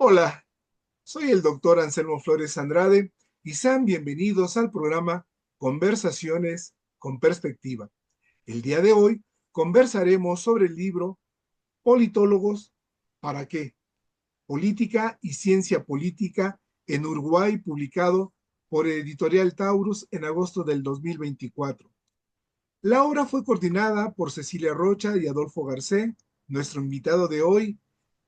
Hola, soy el doctor Anselmo Flores Andrade y sean bienvenidos al programa Conversaciones con Perspectiva. El día de hoy conversaremos sobre el libro Politólogos, ¿para qué? Política y Ciencia Política en Uruguay, publicado por Editorial Taurus en agosto del 2024. La obra fue coordinada por Cecilia Rocha y Adolfo Garcé, nuestro invitado de hoy,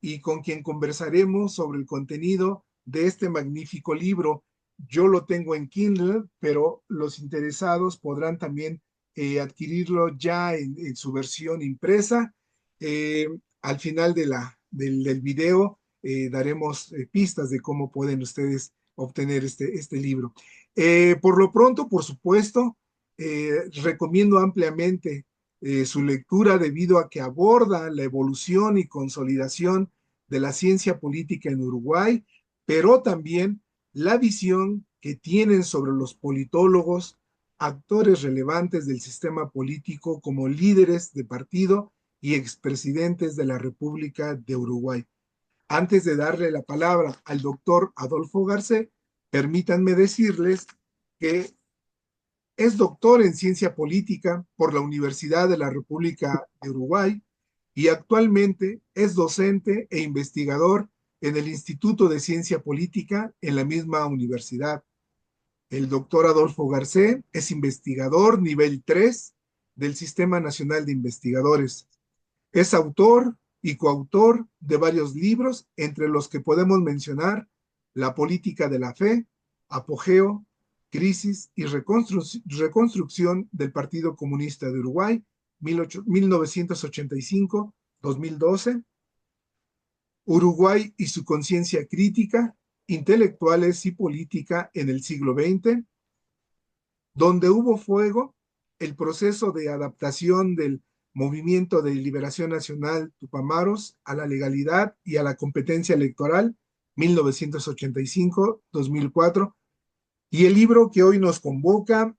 y con quien conversaremos sobre el contenido de este magnífico libro. Yo lo tengo en Kindle, pero los interesados podrán también adquirirlo ya en su versión impresa. Eh, Al final del video daremos pistas de cómo pueden ustedes obtener este libro. Por lo pronto, por supuesto, recomiendo ampliamente su lectura debido a que aborda la evolución y consolidación de la ciencia política en Uruguay, pero también la visión que tienen sobre los politólogos, actores relevantes del sistema político como líderes de partido y expresidentes de la República de Uruguay. Antes de darle la palabra al doctor Adolfo Garcé, permítanme decirles que es doctor en ciencia política por la Universidad de la República de Uruguay y actualmente es docente e investigador en el Instituto de Ciencia Política en la misma universidad. El doctor Adolfo Garcé es investigador nivel 3 del Sistema Nacional de Investigadores. Es autor y coautor de varios libros, entre los que podemos mencionar La política de la fe, Apogeo, Crisis y Reconstrucción del Partido Comunista de Uruguay, 1985-2012, Uruguay y su conciencia crítica, intelectuales y política en el siglo XX, Donde hubo fuego, el proceso de adaptación del Movimiento de Liberación Nacional Tupamaros a la legalidad y a la competencia electoral, 1985-2004, y el libro que hoy nos convoca,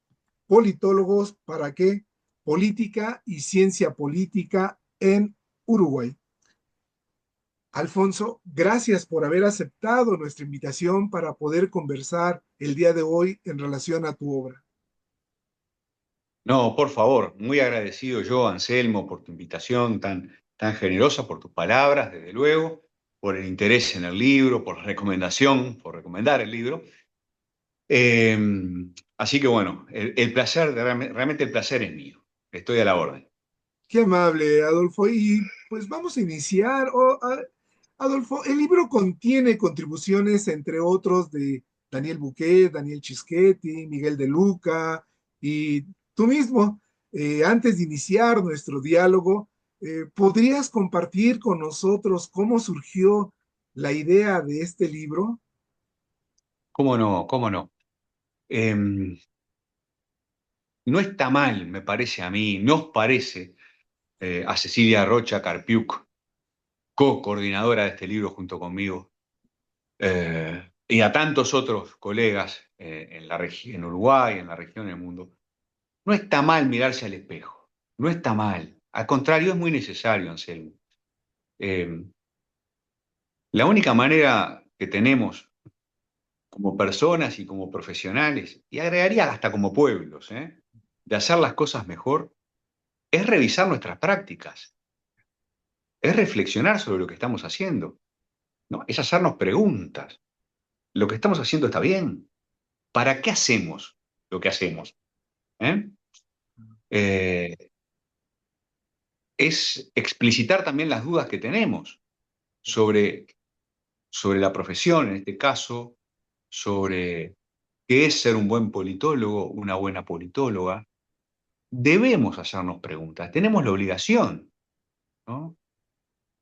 Politólogos, ¿para qué? Política y Ciencia Política en Uruguay. Alfonso, gracias por haber aceptado nuestra invitación para poder conversar el día de hoy en relación a tu obra. No, por favor, muy agradecido yo, Anselmo, por tu invitación tan generosa, por tus palabras, desde luego, por el interés en el libro, por la recomendación, por recomendar el libro. Eh, Así que bueno, el placer, realmente el placer es mío. Estoy a la orden. Qué amable, Adolfo. Y pues vamos a iniciar. Adolfo, el libro contiene contribuciones, entre otros, de Daniel Buquet, Daniel Chischetti, Miguel de Luca y tú mismo. Antes de iniciar nuestro diálogo, ¿podrías compartir con nosotros cómo surgió la idea de este libro? ¿Cómo no? ¿Cómo no? Eh, no está mal, me parece a mí, nos parece, a Cecilia Rocha Carpiuc, co-coordinadora de este libro junto conmigo, y a tantos otros colegas en Uruguay, en la región, en el mundo, no está mal mirarse al espejo, no está mal. Al contrario, es muy necesario, Anselmo. Eh, la única manera que tenemos como personas y como profesionales, y agregaría hasta como pueblos, de hacer las cosas mejor, es revisar nuestras prácticas, es reflexionar sobre lo que estamos haciendo, ¿no? Es hacernos preguntas. ¿Lo que estamos haciendo está bien? ¿Para qué hacemos lo que hacemos? ¿Eh? Eh, es explicitar también las dudas que tenemos sobre, sobre la profesión, en este caso, sobre qué es ser un buen politólogo, una buena politóloga. Debemos hacernos preguntas, tenemos la obligación, ¿no?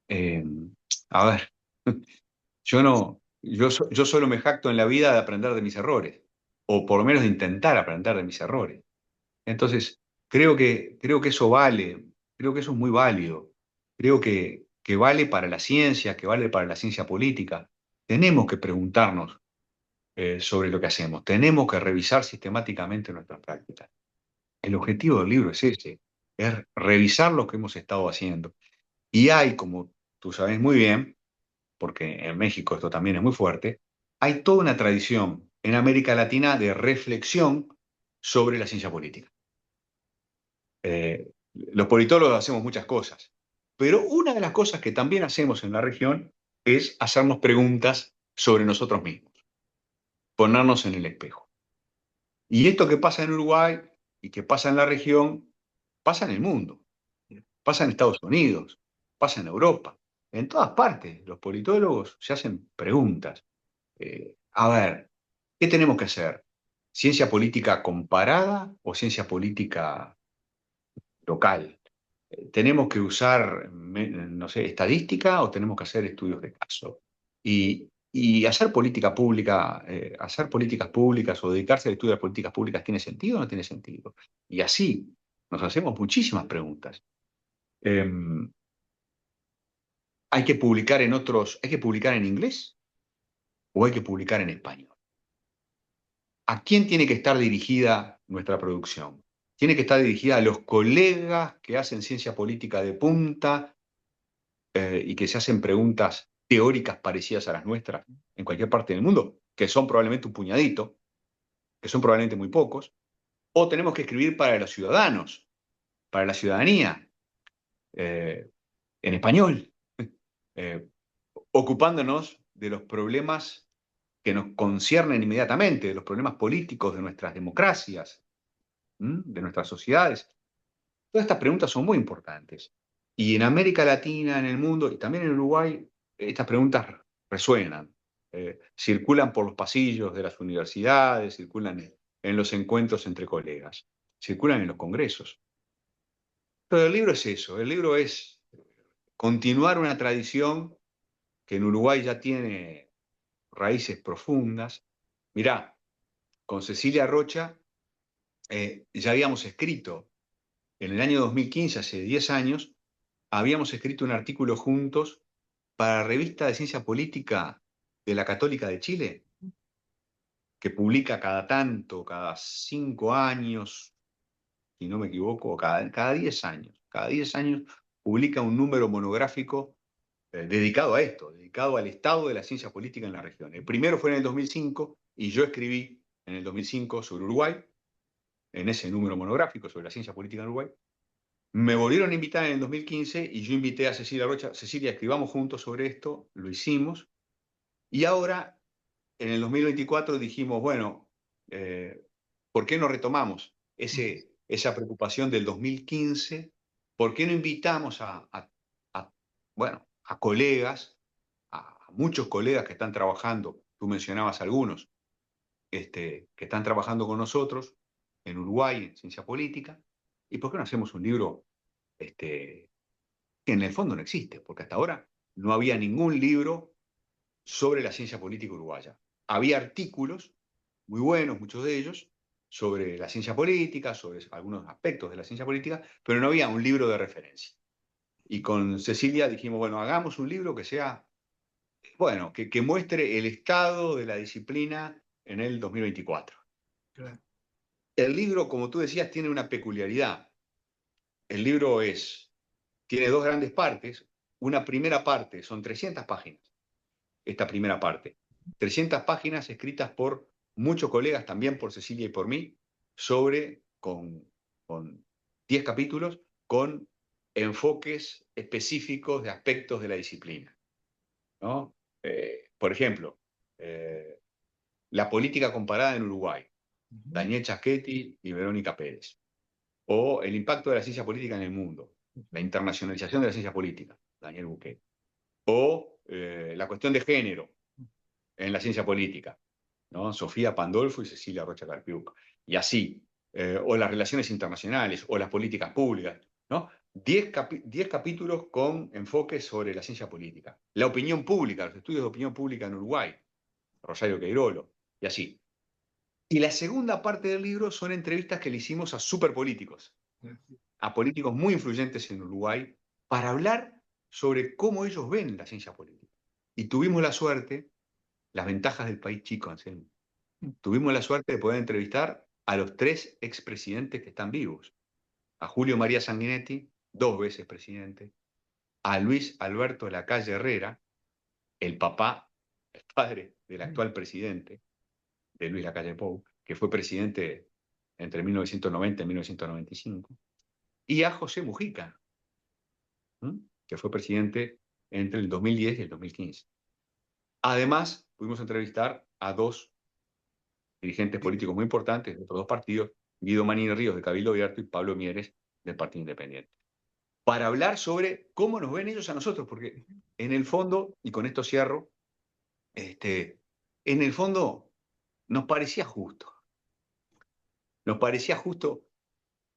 Eh, a ver, yo no, yo solo me jacto en la vida de aprender de mis errores, o por lo menos de intentar aprender de mis errores. Entonces, creo que eso vale, creo que eso es muy válido, creo que vale para la ciencia, que vale para la ciencia política. Tenemos que preguntarnos sobre lo que hacemos, tenemos que revisar sistemáticamente nuestras prácticas. El objetivo del libro es ese, es revisar lo que hemos estado haciendo. Y hay, como tú sabes muy bien, porque en México esto también es muy fuerte, hay toda una tradición en América Latina de reflexión sobre la ciencia política. Los politólogos hacemos muchas cosas, pero una de las cosas que también hacemos en la región es hacernos preguntas sobre nosotros mismos, ponernos en el espejo. Y esto que pasa en Uruguay y que pasa en la región, pasa en el mundo, pasa en Estados Unidos, pasa en Europa, en todas partes. Los politólogos se hacen preguntas. A ver, ¿qué tenemos que hacer? ¿Ciencia política comparada o ciencia política local? ¿Tenemos que usar, no sé, estadística o tenemos que hacer estudios de caso? Y hacer políticas públicas o dedicarse al estudio de las políticas públicas, ¿tiene sentido o no tiene sentido? Y así nos hacemos muchísimas preguntas. Em, ¿Hay que publicar en inglés o hay que publicar en español? ¿A quién tiene que estar dirigida nuestra producción? Tiene que estar dirigida a los colegas que hacen ciencia política de punta y que se hacen preguntas teóricas parecidas a las nuestras en cualquier parte del mundo, que son probablemente un puñadito, que son probablemente muy pocos, o tenemos que escribir para los ciudadanos, para la ciudadanía, eh, en español, eh, ocupándonos de los problemas que nos conciernen inmediatamente, de los problemas políticos de nuestras democracias, de nuestras sociedades. Todas estas preguntas son muy importantes. Y en América Latina, en el mundo y también en Uruguay, estas preguntas resuenan, circulan por los pasillos de las universidades, circulan en los encuentros entre colegas, circulan en los congresos. Pero el libro es eso, el libro es continuar una tradición que en Uruguay ya tiene raíces profundas. Mirá, con Cecilia Rocha ya habíamos escrito en el año 2015, hace 10 años, habíamos escrito un artículo juntos para la revista de Ciencia Política de la Católica de Chile, que publica cada tanto, cada 5 años, si no me equivoco, cada 10 años. Cada 10 años publica un número monográfico dedicado a esto, dedicado al estado de la ciencia política en la región. El primero fue en el 2005 y yo escribí en el 2005 sobre Uruguay, en ese número monográfico sobre la ciencia política en Uruguay. Me volvieron a invitar en el 2015 y yo invité a Cecilia Rocha. Cecilia, escribamos juntos sobre esto, lo hicimos. Y ahora, en el 2024, dijimos, bueno, ¿por qué no retomamos esa preocupación del 2015? ¿Por qué no invitamos bueno, a colegas, a muchos colegas que están trabajando, tú mencionabas algunos, que están trabajando con nosotros en Uruguay, en ciencia política, y por qué no hacemos un libro que en el fondo no existe, porque hasta ahora no había ningún libro sobre la ciencia política uruguaya. Había artículos, muy buenos, muchos de ellos, sobre la ciencia política, sobre algunos aspectos de la ciencia política, pero no había un libro de referencia. Y con Cecilia dijimos, bueno, hagamos un libro que sea, bueno, que muestre el estado de la disciplina en el 2024. Claro. El libro, como tú decías, tiene una peculiaridad. El libro tiene dos grandes partes. Una primera parte, son 300 páginas, esta primera parte. 300 páginas escritas por muchos colegas, también por Cecilia y por mí, con 10 capítulos, con enfoques específicos de aspectos de la disciplina, ¿no? Por ejemplo, la política comparada en Uruguay, Daniel Chaschetti y Verónica Pérez. O el impacto de la ciencia política en el mundo, la internacionalización de la ciencia política, Daniel Buquet. O la cuestión de género en la ciencia política, ¿no? Sofía Pandolfo y Cecilia Rocha Carpiuc. Y así, o las relaciones internacionales, o las políticas públicas, ¿no? 10 capítulos con enfoques sobre la ciencia política. La opinión pública, los estudios de opinión pública en Uruguay, Rosario Queirolo, y así. Y la segunda parte del libro son entrevistas que le hicimos a superpolíticos, a políticos muy influyentes en Uruguay, para hablar sobre cómo ellos ven la ciencia política. Y tuvimos la suerte, las ventajas del país chico, Anselmo, tuvimos la suerte de poder entrevistar a los 3 expresidentes que están vivos. A Julio María Sanguinetti, 2 veces presidente, a Luis Alberto Lacalle Herrera, el papá, el padre del actual presidente, de Luis Lacalle Pou, que fue presidente entre 1990 y 1995, y a José Mujica, que fue presidente entre el 2010 y el 2015. Además, pudimos entrevistar a dos dirigentes políticos muy importantes de otros dos partidos, Guido Manini Ríos de Cabildo Abierto y Pablo Mieres del Partido Independiente, para hablar sobre cómo nos ven ellos a nosotros, porque en el fondo, y con esto cierro, en el fondo nos parecía justo. Nos parecía justo,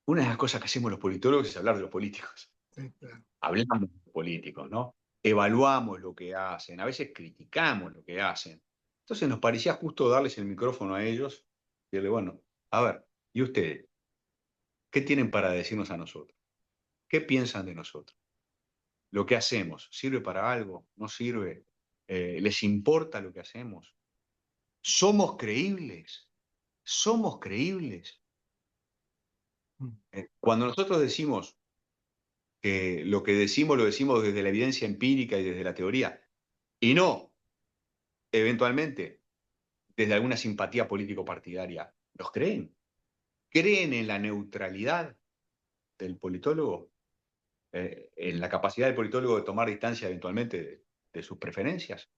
una de las cosas que hacemos los politólogos es hablar de los políticos. Sí, claro. Hablamos de los políticos, ¿no? Evaluamos lo que hacen, a veces criticamos lo que hacen. Entonces nos parecía justo darles el micrófono a ellos y decirle, bueno, a ver, ¿y ustedes? ¿Qué tienen para decirnos a nosotros? ¿Qué piensan de nosotros? ¿Lo que hacemos sirve para algo? ¿No sirve? ¿Les importa lo que hacemos? ¿Somos creíbles? ¿Somos creíbles? Mm. Cuando nosotros decimos que lo que decimos lo decimos desde la evidencia empírica y desde la teoría, y no, eventualmente, desde alguna simpatía político-partidaria, ¿los creen? ¿Creen en la neutralidad del politólogo? ¿En la capacidad del politólogo de tomar distancia eventualmente de sus preferencias?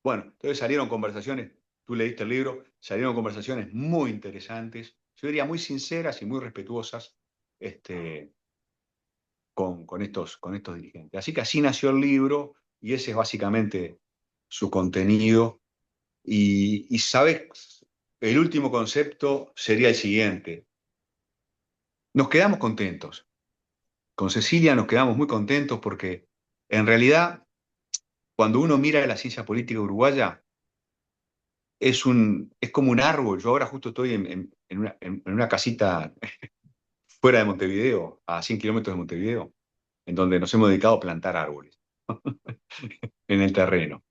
Bueno, entonces salieron conversaciones, tú leíste el libro, salieron conversaciones muy interesantes, yo diría muy sinceras y muy respetuosas, con estos dirigentes. Así que así nació el libro y ese es básicamente su contenido. Y sabes, el último concepto sería el siguiente. Nos quedamos contentos. Con Cecilia nos quedamos muy contentos porque en realidad cuando uno mira la ciencia política uruguaya es como un árbol. Yo ahora justo estoy en una casita fuera de Montevideo, a 100 kilómetros de Montevideo, en donde nos hemos dedicado a plantar árboles en el terreno.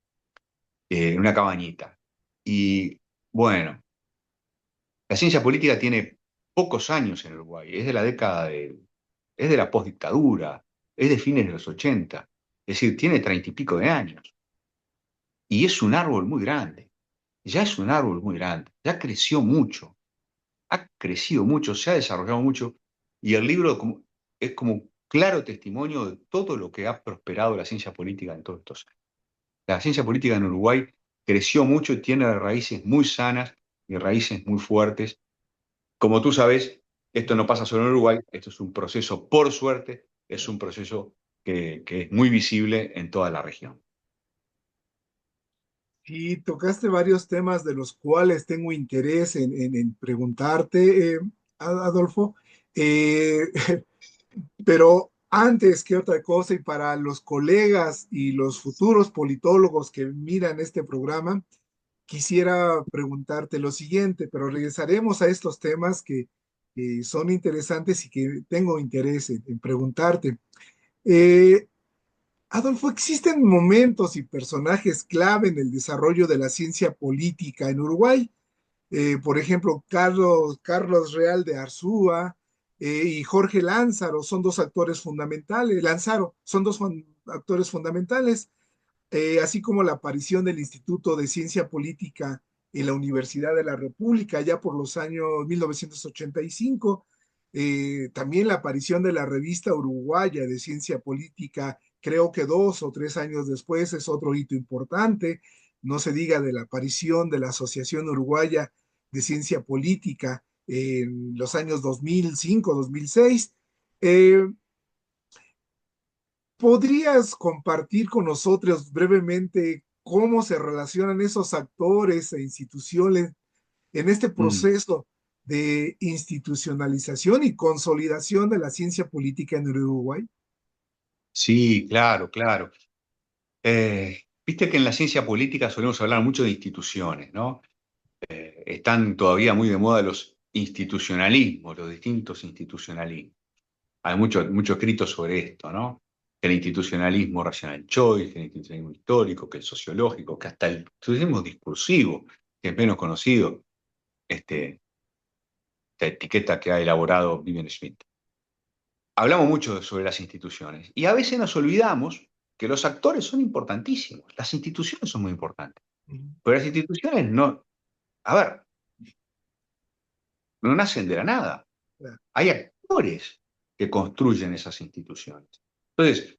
En una cabañita. Y bueno, la ciencia política tiene pocos años en Uruguay, es de la es de la postdictadura, es de fines de los 80, es decir, tiene 30 y pico de años. Y es un árbol muy grande, ya es un árbol muy grande, ya creció mucho, ha crecido mucho, se ha desarrollado mucho, y el libro es como claro testimonio de todo lo que ha prosperado la ciencia política en todos estos años. La ciencia política en Uruguay creció mucho y tiene raíces muy sanas y raíces muy fuertes. Como tú sabes, esto no pasa solo en Uruguay, esto es un proceso, por suerte, es un proceso que es muy visible en toda la región. Y tocaste varios temas de los cuales tengo interés en preguntarte, Adolfo. Eh, pero antes que otra cosa, y para los colegas y los futuros politólogos que miran este programa, quisiera preguntarte lo siguiente, pero regresaremos a estos temas que son interesantes y que tengo interés en preguntarte. Eh, Adolfo, ¿existen momentos y personajes clave en el desarrollo de la ciencia política en Uruguay? Por ejemplo, Carlos Real de Arzúa y Jorge Lánzaro son dos actores fundamentales. Lanzaro son dos actores fundamentales, así como la aparición del Instituto de Ciencia Política en la Universidad de la República, ya por los años 1985. También la aparición de la revista uruguaya de ciencia política, creo que 2 o 3 años después, es otro hito importante. No se diga de la aparición de la Asociación Uruguaya de Ciencia Política en los años 2005, 2006. Eh, ¿Podrías compartir con nosotros brevemente cómo se relacionan esos actores e instituciones en este Mm. proceso de institucionalización y consolidación de la ciencia política en Uruguay? Sí, claro, claro. Viste que en la ciencia política solemos hablar mucho de instituciones, ¿no? Están todavía muy de moda los institucionalismos, los distintos institucionalismos. Hay mucho escrito sobre esto, ¿no? Que el institucionalismo rational choice, que el institucionalismo histórico, que el sociológico, que hasta el institucionalismo discursivo, que es menos conocido, esta etiqueta que ha elaborado Vivian Smith. Hablamos mucho sobre las instituciones y a veces nos olvidamos, que los actores son importantísimos, las instituciones son muy importantes, Ujú. pero las instituciones no, a ver, no nacen de la nada. Claro. Hay actores que construyen esas instituciones. Entonces,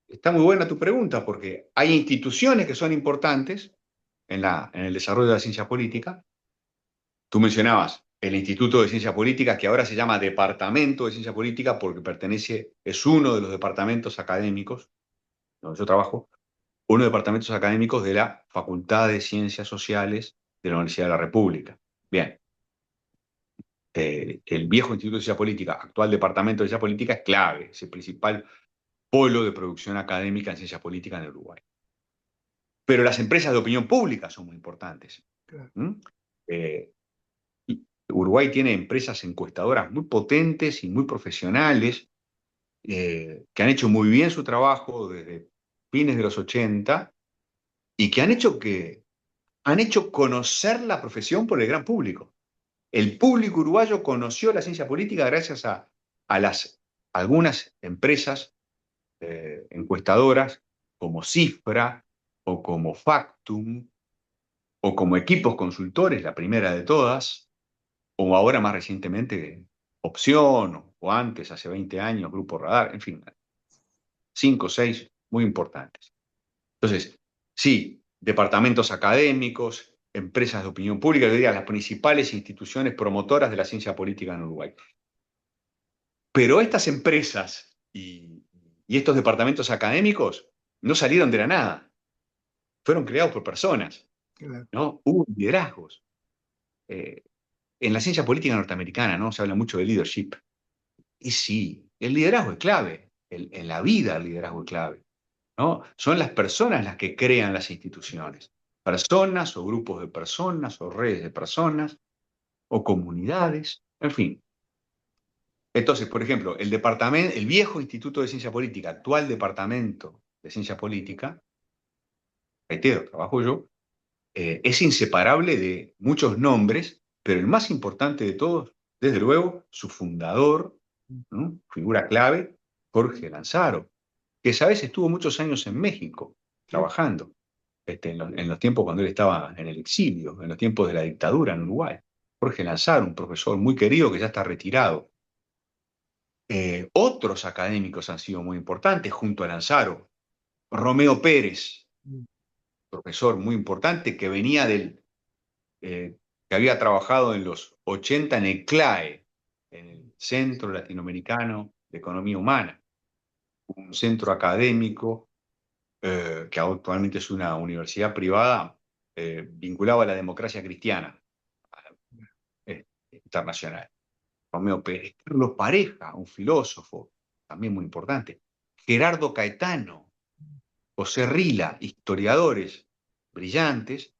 está muy buena tu pregunta porque hay instituciones que son importantes en el desarrollo de la ciencia política. Tú mencionabas el Instituto de Ciencia Política, que ahora se llama Departamento de Ciencia Política porque es uno de los departamentos académicos donde yo trabajo, uno de los departamentos académicos de la Facultad de Ciencias Sociales de la Universidad de la República. Bien, el viejo Instituto de Ciencia Política, actual Departamento de Ciencia Política, es clave, es el principal polo de producción académica en ciencia política en el Uruguay. Pero las empresas de opinión pública son muy importantes. Claro. ¿Mm? Eh, Uruguay tiene empresas encuestadoras muy potentes y muy profesionales que han hecho muy bien su trabajo desde fines de los 80 y que han hecho conocer la profesión por el gran público. El público uruguayo conoció la ciencia política gracias a algunas empresas encuestadoras como Cifra o como Factum o como Equipos Consultores, la primera de todas, o ahora más recientemente Opción o antes, hace 20 años, Grupo Radar, en fin, 5 o 6 muy importantes. Entonces, sí, departamentos académicos, empresas de opinión pública, yo diría las principales instituciones promotoras de la ciencia política en Uruguay. Pero estas empresas y estos departamentos académicos no salieron de la nada, fueron creados por personas, Claro. ¿no? Hubo liderazgos. Eh, en la ciencia política norteamericana, ¿no? Se habla mucho de leadership. Y sí, el liderazgo es clave, en la vida el liderazgo es clave, ¿no? Son las personas las que crean las instituciones. Personas o grupos de personas o redes de personas o comunidades, en fin. Entonces, por ejemplo, el viejo Instituto de Ciencia Política, actual Departamento de Ciencia Política, reitero, trabajo yo, es inseparable de muchos nombres, pero el más importante de todos, desde luego, su fundador, ¿no? Figura clave, Jorge Lanzaro, que sabes estuvo muchos años en México Sí. trabajando, en los tiempos cuando él estaba en el exilio, en los tiempos de la dictadura en Uruguay. Jorge Lanzaro, un profesor muy querido que ya está retirado. Otros académicos han sido muy importantes junto a Lanzaro. Romeo Pérez, Mm. profesor muy importante que venía que había trabajado en los 80 en el CLAE, en el Centro Latinoamericano de Economía Humana, un centro académico que actualmente es una universidad privada vinculada a la democracia cristiana internacional. Romeo Pérez, Carlos Pareja, un filósofo también muy importante, Gerardo Caetano, José Rila, historiadores brillantes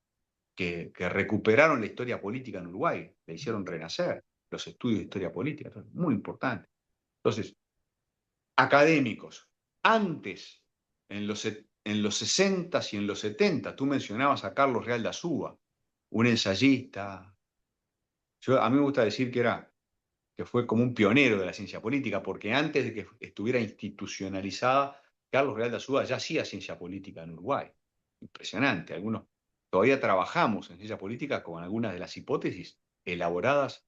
que recuperaron la historia política en Uruguay, le hicieron renacer los estudios de historia política, entonces, muy importante. Entonces, académicos, antes, en los 60 y en los 70, tú mencionabas a Carlos Real de Azúa, un ensayista. A mí me gusta decir que fue como un pionero de la ciencia política, porque antes de que estuviera institucionalizada, Carlos Real de Azúa ya hacía ciencia política en Uruguay. Impresionante. Algunos todavía trabajamos en ciencia política con algunas de las hipótesis elaboradas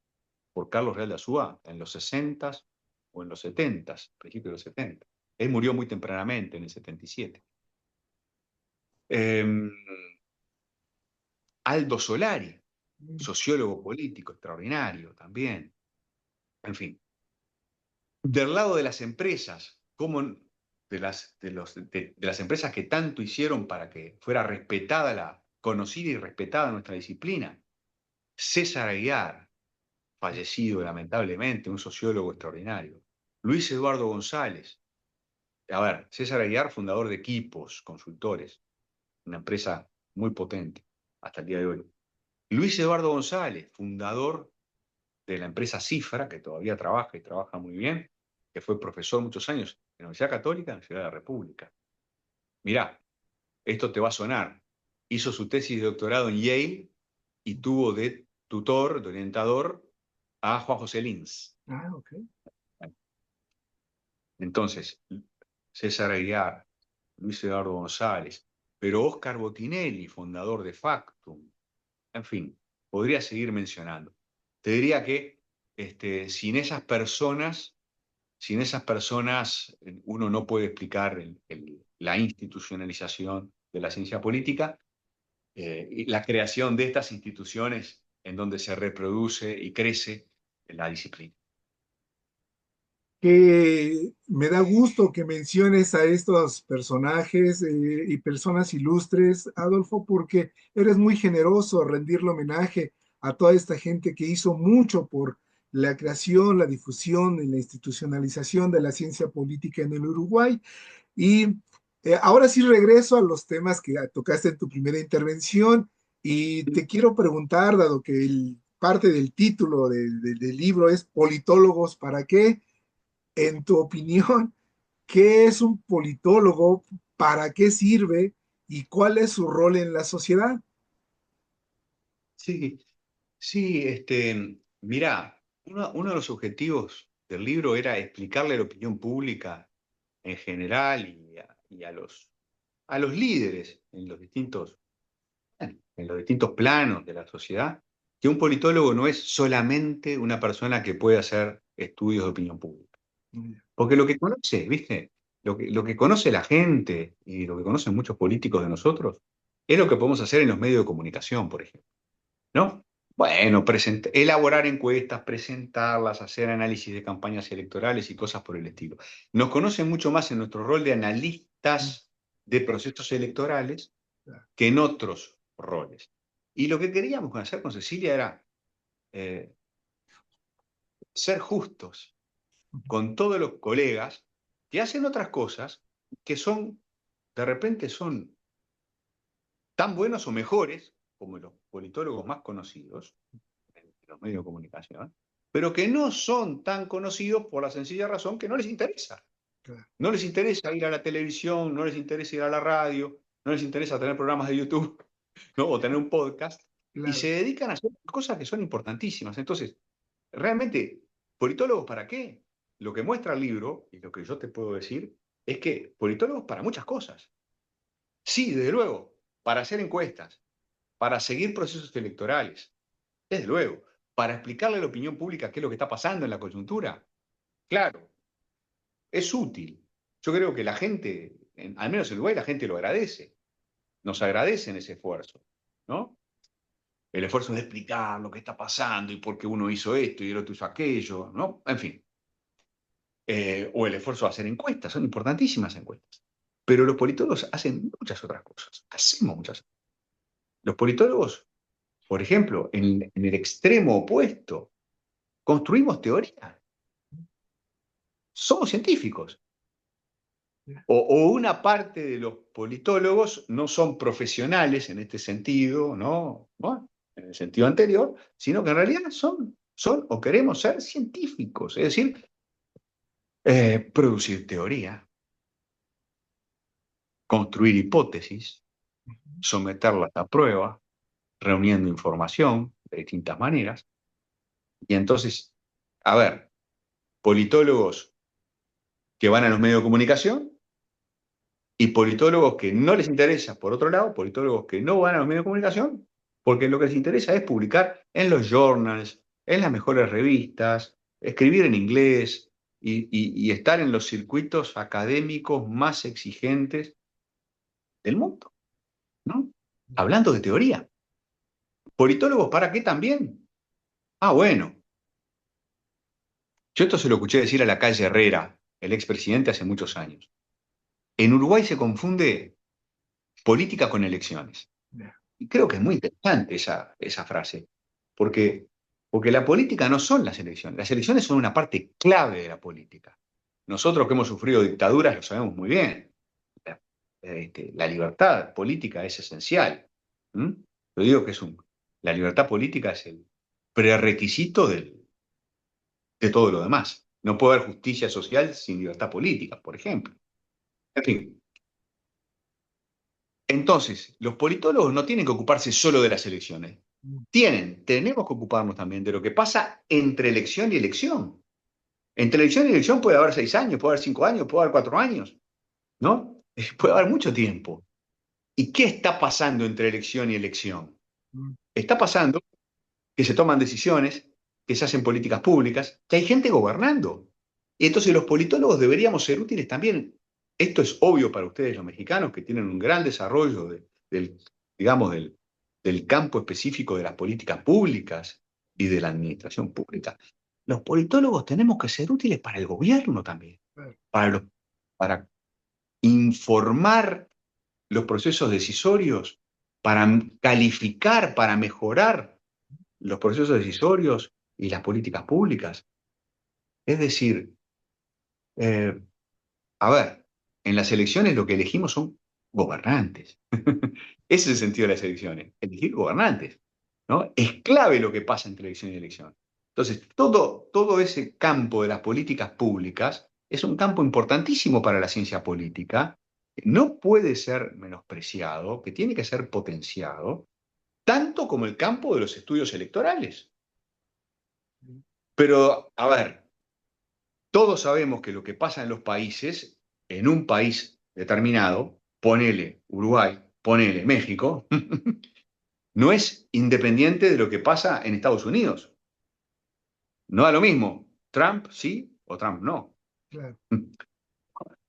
por Carlos Real de Azúa en los 60 o en los 70, principios de los 70. Él murió muy tempranamente, en el 77. Eh, Aldo Solari, Mm. sociólogo político extraordinario también. En fin, del lado de las empresas, como de las empresas que tanto hicieron para que fuera respetada conocida y respetada nuestra disciplina, César Aguiar, fallecido lamentablemente, un sociólogo extraordinario. Luis Eduardo González, a ver, César Aguiar, fundador de Equipos, consultores, una empresa muy potente hasta el día de hoy. Luis Eduardo González, fundador de la empresa Cifra, que todavía trabaja y trabaja muy bien, que fue profesor muchos años en la Universidad Católica en la Ciudad de la República. Mirá, esto te va a sonar. Hizo su tesis de doctorado en Yale y tuvo de tutor, de orientador, a Juan José Lins. Ah, ok. Entonces, César Aguiar, Luis Eduardo González, pero Óscar Botinelli, fundador de Factum, en fin, podría seguir mencionando. Te diría que sin esas personas, uno no puede explicar la institucionalización de la ciencia política y la creación de estas instituciones en donde se reproduce y crece la disciplina. Que me da gusto que menciones a estos personajes y personas ilustres, Adolfo, porque eres muy generoso a rendirle homenaje a toda esta gente que hizo mucho por la creación, la difusión y la institucionalización de la ciencia política en el Uruguay. Y ahora sí regreso a los temas que tocaste en tu primera intervención y te quiero preguntar, dado que parte del título del libro es Politólogos, ¿para qué? En tu opinión, ¿qué es un politólogo? ¿Para qué sirve? ¿Y cuál es su rol en la sociedad? Sí, sí, mirá, uno de los objetivos del libro era explicarle a la opinión pública en general y a los líderes en los distintos planos de la sociedad, que un politólogo no es solamente una persona que puede hacer estudios de opinión pública. Porque lo que conoce, ¿viste? Lo que conoce la gente y lo que conocen muchos políticos de nosotros es lo que podemos hacer en los medios de comunicación, por ejemplo, ¿no? Bueno, elaborar encuestas, presentarlas, hacer análisis de campañas electorales y cosas por el estilo. Nos conocen mucho más en nuestro rol de analistas de procesos electorales que en otros roles. Y lo que queríamos hacer con Cecilia era eh, ser justos con todos los colegas que hacen otras cosas que de repente son tan buenos o mejores como los politólogos más conocidos en los medios de comunicación, pero que no son tan conocidos por la sencilla razón que no les interesa. No les interesa ir a la televisión, no les interesa ir a la radio, no les interesa tener programas de YouTube, ¿no? O tener un podcast, y Claro, se dedican a hacer cosas que son importantísimas. Entonces, realmente, ¿politólogos para qué? Lo que muestra el libro, y lo que yo te puedo decir, es que politólogos para muchas cosas. Sí, desde luego, para hacer encuestas, para seguir procesos electorales, desde luego, para explicarle a la opinión pública qué es lo que está pasando en la coyuntura. Claro, es útil. Yo creo que la gente, al menos en Uruguay, la gente lo agradece. Nos agradecen ese esfuerzo, ¿no? El esfuerzo de explicar lo que está pasando y por qué uno hizo esto y el otro hizo aquello, ¿no? En fin. O el esfuerzo de hacer encuestas, son importantísimas encuestas. Pero los politólogos hacen muchas otras cosas, hacemos muchas. Los politólogos, por ejemplo, en el extremo opuesto, construimos teoría, somos científicos. O una parte de los politólogos no son profesionales en este sentido, ¿no? ¿No? En el sentido anterior, sino que en realidad son o queremos ser científicos, es decir, producir teoría, construir hipótesis, someterlas a prueba, reuniendo información de distintas maneras. Y entonces, a ver, politólogos que van a los medios de comunicación y politólogos que no les interesa, por otro lado, politólogos que no van a los medios de comunicación, porque lo que les interesa es publicar en los journals, en las mejores revistas, escribir en inglés y estar en los circuitos académicos más exigentes del mundo, ¿no? Hablando de teoría. ¿Politólogos para qué también? Ah, bueno. Yo esto se lo escuché decir a la calle Herrera, el expresidente hace muchos años. En Uruguay se confunde política con elecciones. Y creo que es muy interesante esa frase, porque, porque la política no son las elecciones son una parte clave de la política. Nosotros que hemos sufrido dictaduras lo sabemos muy bien. La libertad política es esencial. ¿Mm? Yo digo que la libertad política es el prerequisito de todo lo demás. No puede haber justicia social sin libertad política, por ejemplo. En fin, entonces, los politólogos no tienen que ocuparse solo de las elecciones. Tenemos que ocuparnos también de lo que pasa entre elección y elección. Entre elección y elección puede haber 6 años, puede haber 5 años, puede haber 4 años, ¿no? Puede haber mucho tiempo. ¿Y qué está pasando entre elección y elección? Mm, Está pasando que se toman decisiones, que se hacen políticas públicas, que hay gente gobernando. Y entonces los politólogos deberíamos ser útiles también. Esto es obvio para ustedes los mexicanos, que tienen un gran desarrollo del, digamos, del campo específico de las políticas públicas y de la administración pública. Los politólogos tenemos que ser útiles para el gobierno también, claro. para informar los procesos decisorios, para calificar, para mejorar los procesos decisorios y las políticas públicas. Es decir, eh, a ver, en las elecciones lo que elegimos son gobernantes. Ese es el sentido de las elecciones, elegir gobernantes, ¿no? Es clave lo que pasa entre elección y elección. Entonces, todo ese campo de las políticas públicas es un campo importantísimo para la ciencia política, que no puede ser menospreciado, que tiene que ser potenciado, tanto como el campo de los estudios electorales. Pero, a ver, todos sabemos que lo que pasa en los países, en un país determinado, ponele Uruguay, ponele México, no es independiente de lo que pasa en Estados Unidos. No da lo mismo, Trump sí o Trump no. Claro,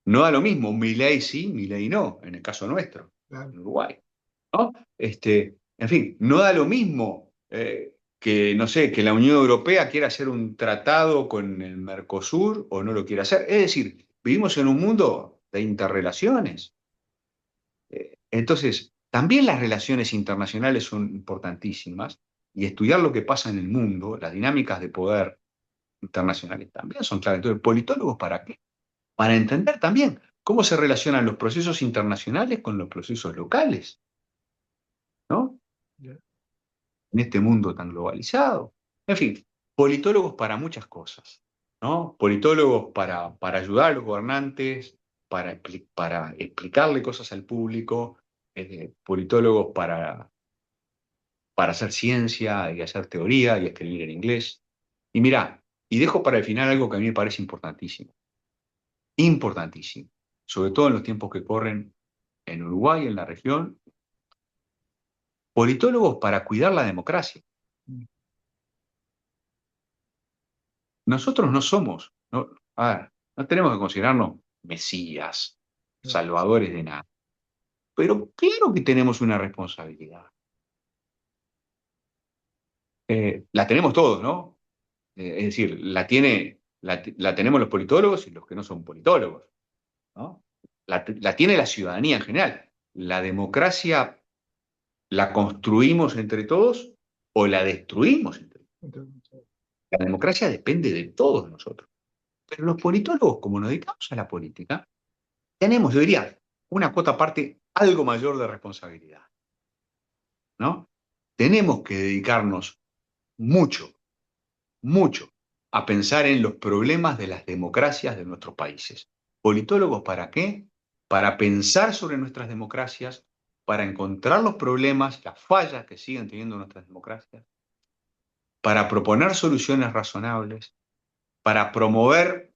No da lo mismo, Milei sí, Milei no, en el caso nuestro, claro. en Uruguay. ¿No? En fin, no da lo mismo que, no sé, que la Unión Europea quiera hacer un tratado con el Mercosur o no lo quiera hacer. Es decir, vivimos en un mundo de interrelaciones. Entonces, también las relaciones internacionales son importantísimas y estudiar lo que pasa en el mundo, las dinámicas de poder internacionales también son claves. Entonces, ¿politólogos para qué? Para entender también cómo se relacionan los procesos internacionales con los procesos locales, ¿no? Ya. En este mundo tan globalizado. En fin, politólogos para muchas cosas, ¿no? Politólogos para ayudar a los gobernantes, para explicarle cosas al público, politólogos para hacer ciencia y hacer teoría y escribir en inglés. Y mirá, y dejo para el final algo que a mí me parece importantísimo, importantísimo, sobre todo en los tiempos que corren en Uruguay, en la región, politólogos para cuidar la democracia. Mm, Nosotros no somos, no, a ver, no tenemos que considerarnos mesías, claro. salvadores de nada, pero claro que tenemos una responsabilidad. La tenemos todos, ¿no? Es decir, la tenemos los politólogos y los que no son politólogos, ¿no? La tiene la ciudadanía en general. ¿La democracia la construimos entre todos o la destruimos entre todos? Entonces, La democracia depende de todos nosotros. Pero los politólogos, como nos dedicamos a la política, tenemos, yo diría, una cuota aparte algo mayor de responsabilidad, ¿no? Tenemos que dedicarnos mucho, mucho a pensar en los problemas de las democracias de nuestros países. ¿Politólogos para qué? Para pensar sobre nuestras democracias, para encontrar los problemas, las fallas que siguen teniendo nuestras democracias, para proponer soluciones razonables, para promover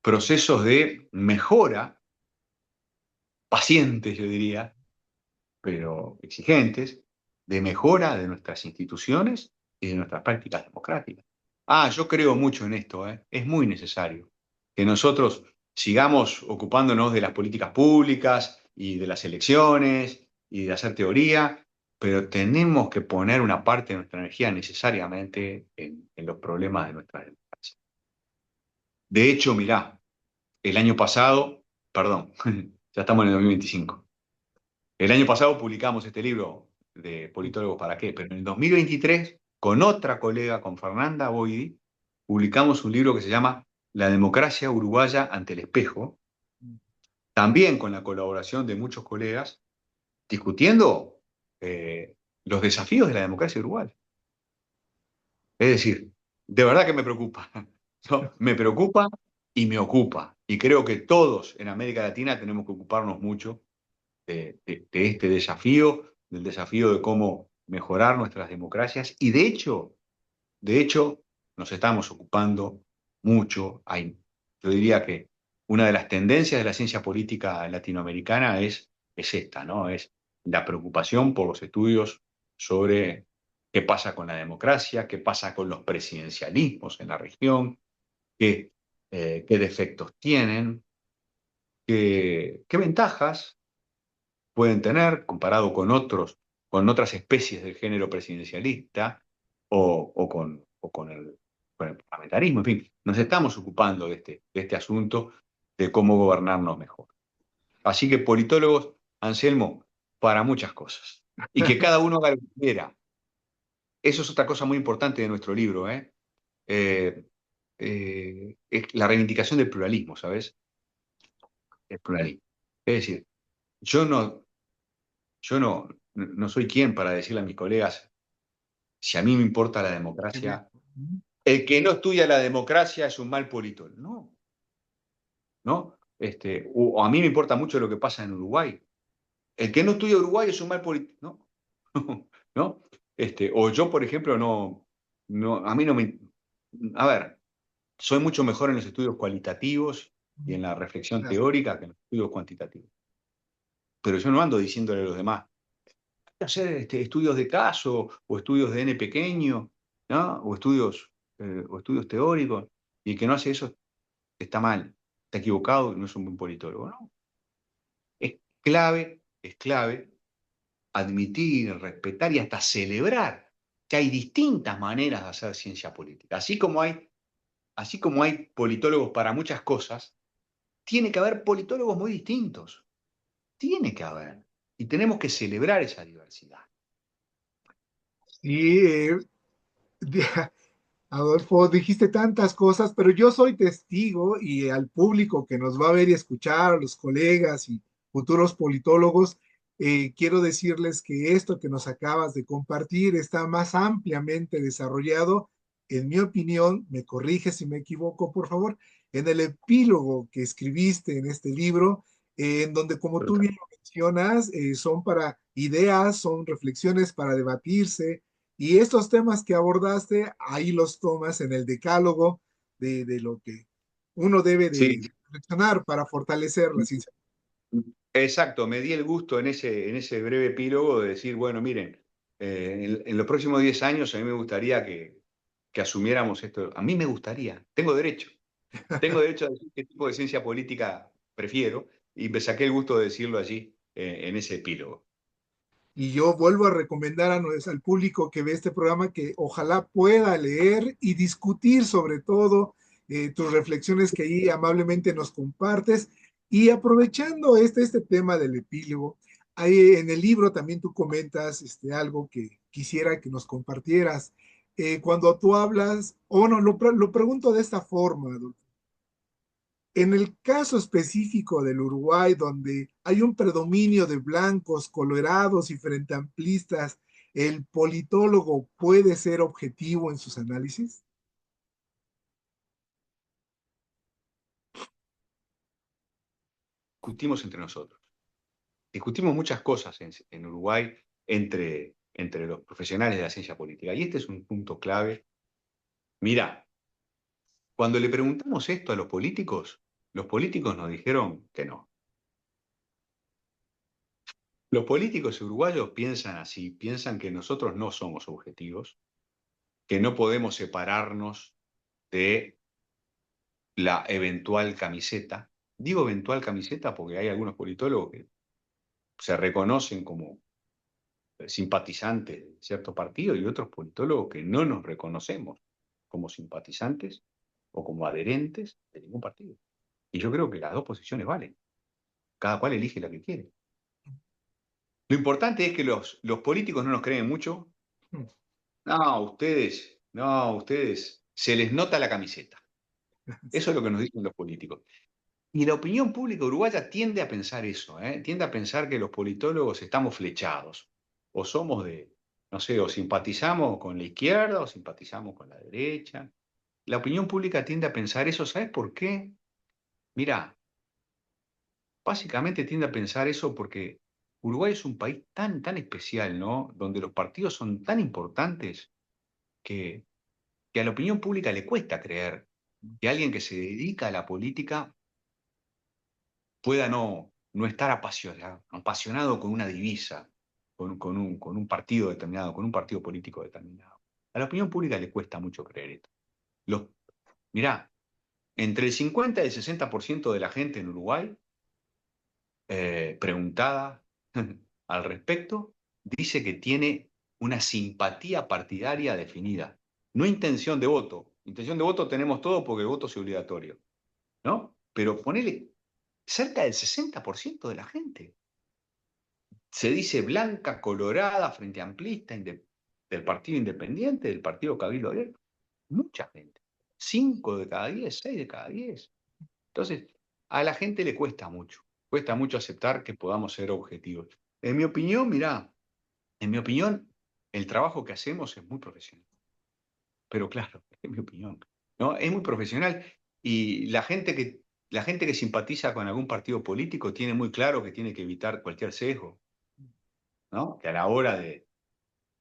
procesos de mejora, pacientes, yo diría, pero exigentes, de mejora de nuestras instituciones y de nuestras prácticas democráticas. Yo creo mucho en esto, ¿eh? Es muy necesario que nosotros sigamos ocupándonos de las políticas públicas y de las elecciones y de hacer teoría, pero tenemos que poner una parte de nuestra energía necesariamente en los problemas de nuestra democracia. De hecho, mirá, el año pasado, perdón, ya estamos en el 2025. El año pasado publicamos este libro de Politólogos para qué, pero en el 2023, con otra colega, con Fernanda Boidi, publicamos un libro que se llama La democracia uruguaya ante el espejo, también con la colaboración de muchos colegas, discutiendo los desafíos de la democracia uruguaya. Es decir, de verdad que me preocupa, ¿no? Me preocupa y me ocupa. Y creo que todos en América Latina tenemos que ocuparnos mucho de este desafío, del desafío de cómo mejorar nuestras democracias. Y de hecho, nos estamos ocupando mucho. Yo diría que una de las tendencias de la ciencia política latinoamericana es esta, ¿no? Es la preocupación por los estudios sobre qué pasa con la democracia, qué pasa con los presidencialismos en la región, qué defectos tienen, qué ventajas pueden tener comparado con otras especies del género presidencialista o con el parlamentarismo. En fin, nos estamos ocupando de este asunto de cómo gobernarnos mejor. Así que politólogos, Anselmo, para muchas cosas. Y que cada uno haga lo que quiera. Eso es otra cosa muy importante de nuestro libro, ¿eh? Eh, es la reivindicación del pluralismo, ¿sabes? El pluralismo. Es decir, yo no, yo no soy quien para decirle a mis colegas si a mí me importa la democracia. El que no estudia la democracia es un mal politólogo. No, ¿no? O a mí me importa mucho lo que pasa en Uruguay. El que no estudia Uruguay es un mal politólogo. No, ¿no? O yo, por ejemplo, a mí no me... A ver, soy mucho mejor en los estudios cualitativos y en la reflexión Claro. teórica que en los estudios cuantitativos. Pero yo no ando diciéndole a los demás, hacer estudios de caso o estudios de n pequeño, ¿no? O estudios teóricos, y el que no hace eso está mal, está equivocado, no es un buen politólogo, ¿no? Es clave admitir, respetar y hasta celebrar que hay distintas maneras de hacer ciencia política. Así como hay politólogos para muchas cosas, tiene que haber politólogos muy distintos. Tiene que haber. Y tenemos que celebrar esa diversidad. Sí, di- Adolfo, dijiste tantas cosas, pero yo soy testigo y al público que nos va a ver y escuchar, a los colegas y futuros politólogos, quiero decirles que esto que nos acabas de compartir está más ampliamente desarrollado, en mi opinión, me corrige si me equivoco, por favor, en el epílogo que escribiste en este libro, en donde, como tú bien lo mencionas, son para ideas, son reflexiones para debatirse y estos temas que abordaste, ahí los tomas en el decálogo de lo que uno debe Sí, de reflexionar para fortalecer la ciencia. exacto, me di el gusto en ese breve epílogo de decir, bueno, miren, en los próximos 10 años a mí me gustaría que asumiéramos esto. A mí me gustaría, tengo derecho a decir qué tipo de ciencia política prefiero y me saqué el gusto de decirlo allí en ese epílogo. Y yo vuelvo a recomendar al público que ve este programa que ojalá pueda leer y discutir sobre todo tus reflexiones que ahí amablemente nos compartes. Y aprovechando este tema del epílogo, ahí en el libro también tú comentas algo que quisiera que nos compartieras. Cuando tú hablas, o no, lo pregunto de esta forma, doctor. En el caso específico del Uruguay, donde hay un predominio de blancos, colorados y frente amplistas, ¿el politólogo puede ser objetivo en sus análisis? Discutimos entre nosotros. Discutimos muchas cosas en Uruguay entre los profesionales de la ciencia política. Y este es un punto clave. Mira, cuando le preguntamos esto a los políticos nos dijeron que no. Los políticos uruguayos piensan así, piensan que nosotros no somos objetivos, que no podemos separarnos de la eventual camiseta. Digo eventual camiseta porque hay algunos politólogos que se reconocen como simpatizantes de cierto partido y otros politólogos que no nos reconocemos como simpatizantes o como adherentes de ningún partido. Y yo creo que las dos posiciones valen. Cada cual elige la que quiere. Lo importante es que los políticos no nos creen mucho. No, ustedes, se les nota la camiseta. Eso es lo que nos dicen los políticos. Y la opinión pública uruguaya tiende a pensar eso, ¿eh? Tiende a pensar que los politólogos estamos flechados. O somos no sé, o simpatizamos con la izquierda o simpatizamos con la derecha. La opinión pública tiende a pensar eso, ¿sabes por qué? Mira, básicamente tiende a pensar eso porque Uruguay es un país tan, tan especial, ¿no? Donde los partidos son tan importantes que, que a la opinión pública le cuesta creer que alguien que se dedica a la política pueda no estar apasionado con una divisa, con un partido determinado, con un partido político determinado. A la opinión pública le cuesta mucho creer esto. Los, Mirá, entre el 50 y el 60% de la gente en Uruguay, preguntada al respecto, dice que tiene una simpatía partidaria definida, no intención de voto. Intención de voto tenemos todo porque el voto es obligatorio, ¿no? Pero ponele cerca del 60% de la gente. Se dice blanca, colorada, frente amplista, del Partido Independiente, del Partido Cabildo Abierto. Mucha gente. 5 de cada 10, 6 de cada 10. Entonces, a la gente le cuesta mucho aceptar que podamos ser objetivos. En mi opinión, mirá, en mi opinión, el trabajo que hacemos es muy profesional. Pero claro, es mi opinión, ¿no? Es muy profesional y la gente que simpatiza con algún partido político tiene muy claro que tiene que evitar cualquier sesgo, ¿no? Que a la hora de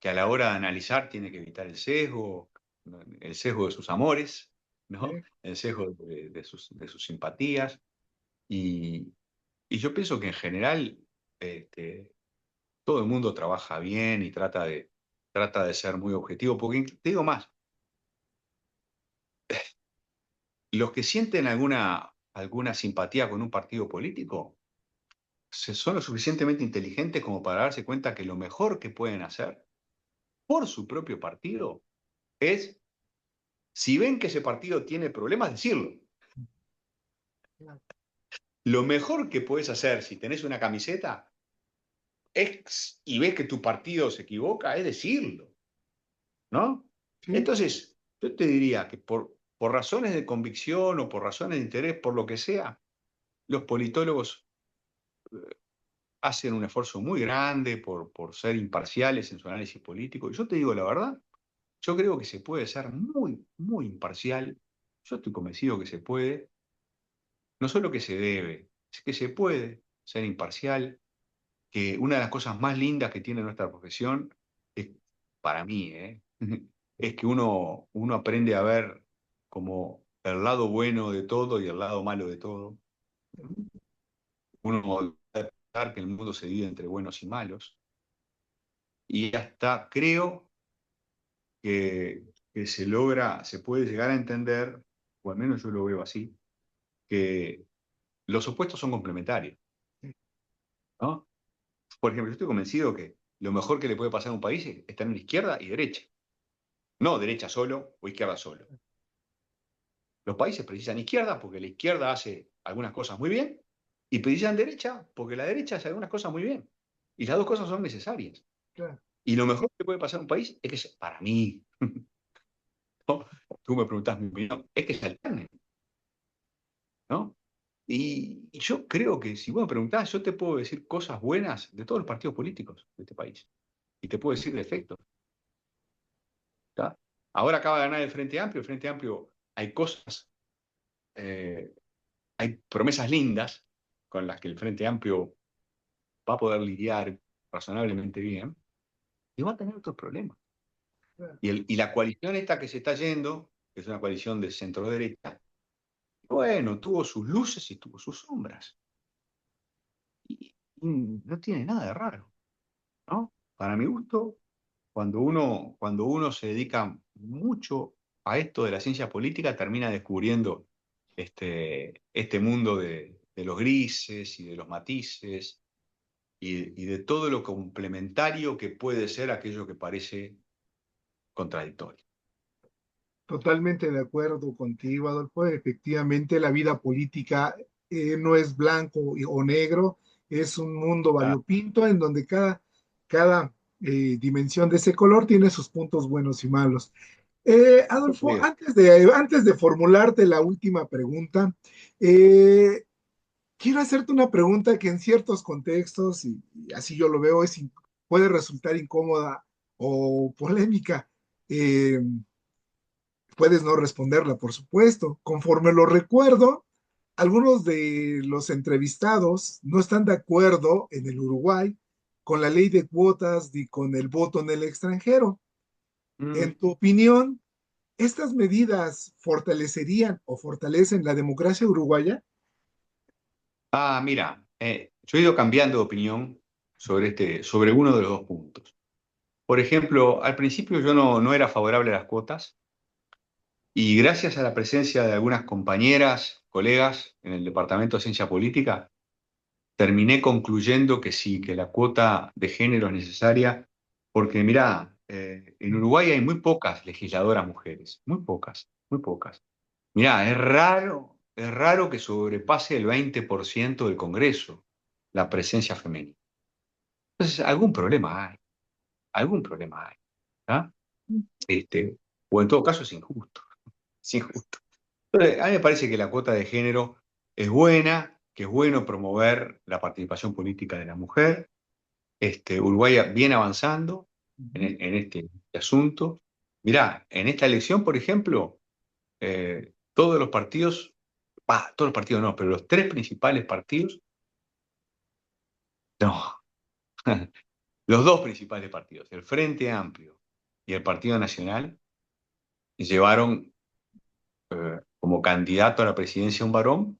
analizar tiene que evitar el sesgo de sus amores, ¿no? ¿sí? El sesgo de sus simpatías. Y, y yo pienso que en general este, todo el mundo trabaja bien y trata de ser muy objetivo, porque te digo más, los que sienten alguna simpatía con un partido político son lo suficientemente inteligentes como para darse cuenta que lo mejor que pueden hacer por su propio partido es, si ven que ese partido tiene problemas, decirlo. Lo mejor que puedes hacer si tenés una camiseta y ves que tu partido se equivoca es decirlo, ¿no? ¿Sí? Entonces, yo te diría que por razones de convicción o por razones de interés, por lo que sea, los politólogos hacen un esfuerzo muy grande por ser imparciales en su análisis político. Y yo te digo la verdad, yo creo que se puede ser muy, muy imparcial. Yo estoy convencido que se puede, no solo que se debe, es que se puede ser imparcial, que una de las cosas más lindas que tiene nuestra profesión es, para mí, es que uno aprende a ver como el lado bueno de todo y el lado malo de todo. Uno puede pensar que el mundo se divide entre buenos y malos. Y hasta creo que, que se puede llegar a entender, o al menos yo lo veo así, que los opuestos son complementarios, ¿no? Por ejemplo, yo estoy convencido que lo mejor que le puede pasar a un país es tener izquierda y derecha, no derecha solo o izquierda solo. Los países precisan izquierda porque la izquierda hace algunas cosas muy bien y precisan derecha porque la derecha hace algunas cosas muy bien. Y las dos cosas son necesarias. Claro. Y lo mejor que puede pasar a un país es que, para mí, ¿no? Tú me preguntás mi opinión, es que se alternen, ¿no? Y yo creo que si vos me preguntás, yo te puedo decir cosas buenas de todos los partidos políticos de este país. Y te puedo decir defectos. ¿Tá? Ahora acaba de ganar el Frente Amplio. El Frente Amplio hay cosas, eh, hay promesas lindas con las que el Frente Amplio va a poder lidiar razonablemente bien. Y va a tener otros problemas. Claro. Y la coalición esta que se está yendo, que es una coalición de centro-derecha, bueno, tuvo sus luces y tuvo sus sombras. Y no tiene nada de raro, ¿no? Para mi gusto, cuando uno se dedica mucho a esto de la ciencia política, termina descubriendo este mundo de los grises y de los matices y de todo lo complementario que puede ser aquello que parece contradictorio. Totalmente de acuerdo contigo, Adolfo. Efectivamente, la vida política no es blanco o negro, es un mundo Ah, variopinto en donde cada dimensión de ese color tiene sus puntos buenos y malos. yo Adolfo, creo. antes de formularte la última pregunta, eh, quiero hacerte una pregunta que en ciertos contextos, y así yo lo veo, puede resultar incómoda o polémica. Eh, Puedes no responderla, por supuesto. Conforme lo recuerdo, algunos de los entrevistados no están de acuerdo en el Uruguay con la ley de cuotas y con el voto en el extranjero. En Mm, tu opinión, ¿estas medidas fortalecerían o fortalecen la democracia uruguaya? Mira, yo he ido cambiando de opinión sobre uno de los dos puntos. Por ejemplo, al principio yo no era favorable a las cuotas y gracias a la presencia de algunas compañeras, colegas en el Departamento de Ciencia Política, terminé concluyendo que sí, que la cuota de género es necesaria, porque mirá, en Uruguay hay muy pocas legisladoras mujeres, muy pocas, muy pocas. Mirá, es raro que sobrepase el 20% del Congreso la presencia femenina. Entonces, algún problema hay, ¿ah? Este, o en todo caso es injusto, es injusto. Entonces, a mí me parece que la cuota de género es buena, que es bueno promover la participación política de la mujer. Uruguay viene avanzando Ujú. en este asunto. Mirá, en esta elección, por ejemplo, todos los partidos, todos los partidos no, pero los tres principales partidos, no, los dos principales partidos, el Frente Amplio y el Partido Nacional, llevaron como candidato a la presidencia un varón,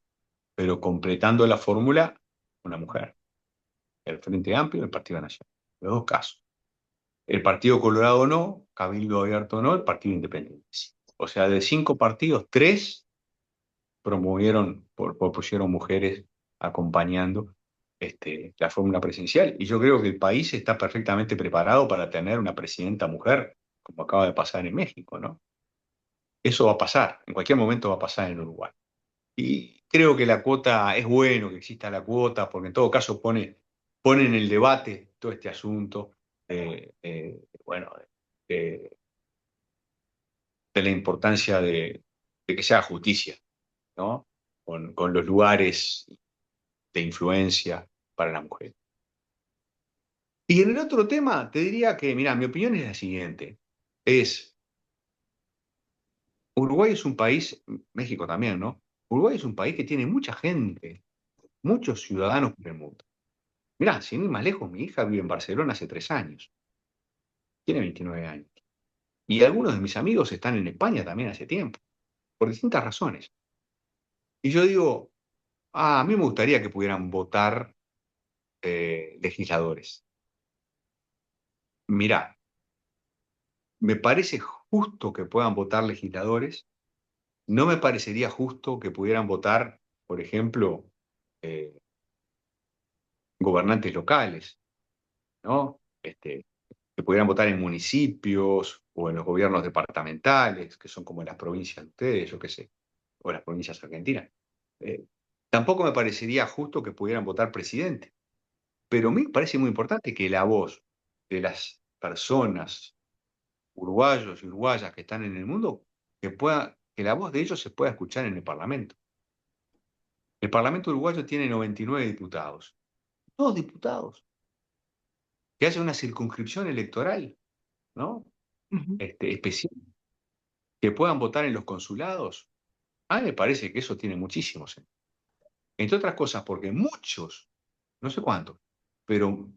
pero completando la fórmula una mujer. El Frente Amplio y el Partido Nacional. Los dos casos. El Partido Colorado no, Cabildo Abierto no, el Partido Independiente sí. O sea, de 5 partidos, 3 propusieron mujeres acompañando la fórmula presidencial. Y yo creo que el país está perfectamente preparado para tener una presidenta mujer, como acaba de pasar en México, ¿no? Eso va a pasar, en cualquier momento va a pasar en Uruguay. Y creo que la cuota, es bueno que exista la cuota, porque en todo caso pone en el debate todo este asunto, bueno, de, de la importancia de que se haga justicia, ¿no? Con los lugares de influencia para la mujer. Y en el otro tema, te diría que, mira, mi opinión es la siguiente. Uruguay es un país, México también, ¿no? Uruguay es un país que tiene mucha gente, muchos ciudadanos por el mundo. Mirá, sin ir más lejos, mi hija vive en Barcelona hace 3 años, tiene 29 años. Y algunos de mis amigos están en España también hace tiempo, por distintas razones. Y yo digo, a mí me gustaría que pudieran votar legisladores. Mirá, me parece justo que puedan votar legisladores, no me parecería justo que pudieran votar, por ejemplo, eh, gobernantes locales, ¿no? Que pudieran votar en municipios o en los gobiernos departamentales, que son como las provincias de ustedes, yo qué sé, o las provincias argentinas. Eh, Tampoco me parecería justo que pudieran votar presidente, pero a mí me parece muy importante que la voz de las personas, uruguayos y uruguayas que están en el mundo, que la voz de ellos se pueda escuchar en el Parlamento. El Parlamento uruguayo tiene 99 diputados, dos diputados, que haya una circunscripción electoral, ¿no? Ujú. Especial, que puedan votar en los consulados. A mí me parece que eso tiene muchísimo sentido. Entre otras cosas, porque muchos, no sé cuántos, pero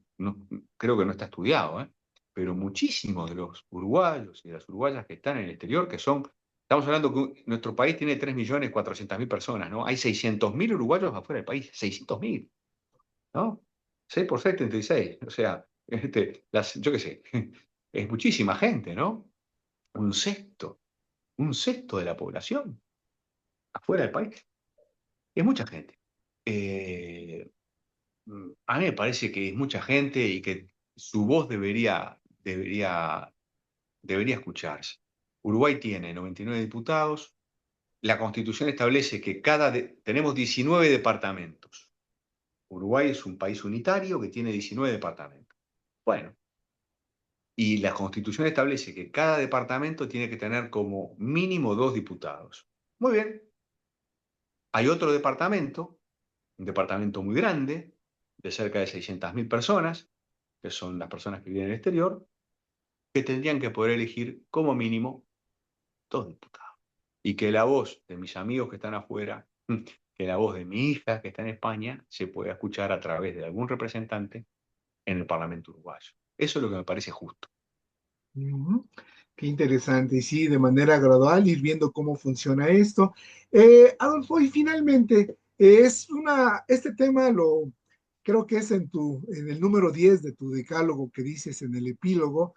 creo que no está estudiado, ¿eh? Pero muchísimos de los uruguayos y de las uruguayas que están en el exterior, estamos hablando que nuestro país tiene 3.400.000 personas, ¿no? Hay 600.000 uruguayos afuera del país, 600.000, ¿no? 6 por 6, 36. O sea, yo qué sé, es muchísima gente, ¿no? Un sexto, un sexto de la población afuera del país. Es mucha gente. Eh, a mí me parece que es mucha gente y que su voz debería escucharse. Uruguay tiene 99 diputados. La Constitución establece que tenemos 19 departamentos. Uruguay es un país unitario que tiene 19 departamentos. Bueno, y la Constitución establece que cada departamento tiene que tener como mínimo 2 diputados. Muy bien. Hay otro departamento, un departamento muy grande, de cerca de 600.000 personas, que son las personas que viven en el exterior, que tendrían que poder elegir como mínimo 2 diputados. Y que la voz de mis amigos que están afuera, que la voz de mi hija que está en España, se pueda escuchar a través de algún representante en el Parlamento uruguayo. Eso es lo que me parece justo. Ujú. Qué interesante. Y sí, de manera gradual ir viendo cómo funciona esto. Adolfo, y finalmente, Este tema creo que es en el número 10 de tu decálogo que dices en el epílogo,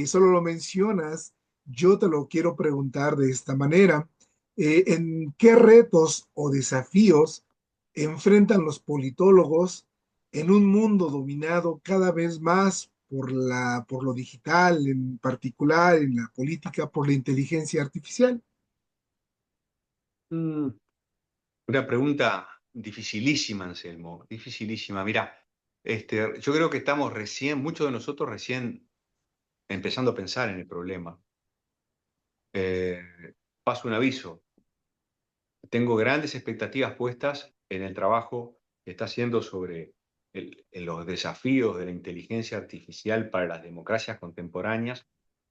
solo lo mencionas, yo te lo quiero preguntar de esta manera. ¿En qué retos o desafíos enfrentan los politólogos en un mundo dominado cada vez más por lo digital, en particular en la política, por la inteligencia artificial? Mm, Una pregunta dificilísima, Anselmo, dificilísima. Mira, yo creo que estamos recién, muchos de nosotros recién empezando a pensar en el problema. Eh, Paso un aviso. Tengo grandes expectativas puestas en el trabajo que está haciendo sobre en los desafíos de la inteligencia artificial para las democracias contemporáneas.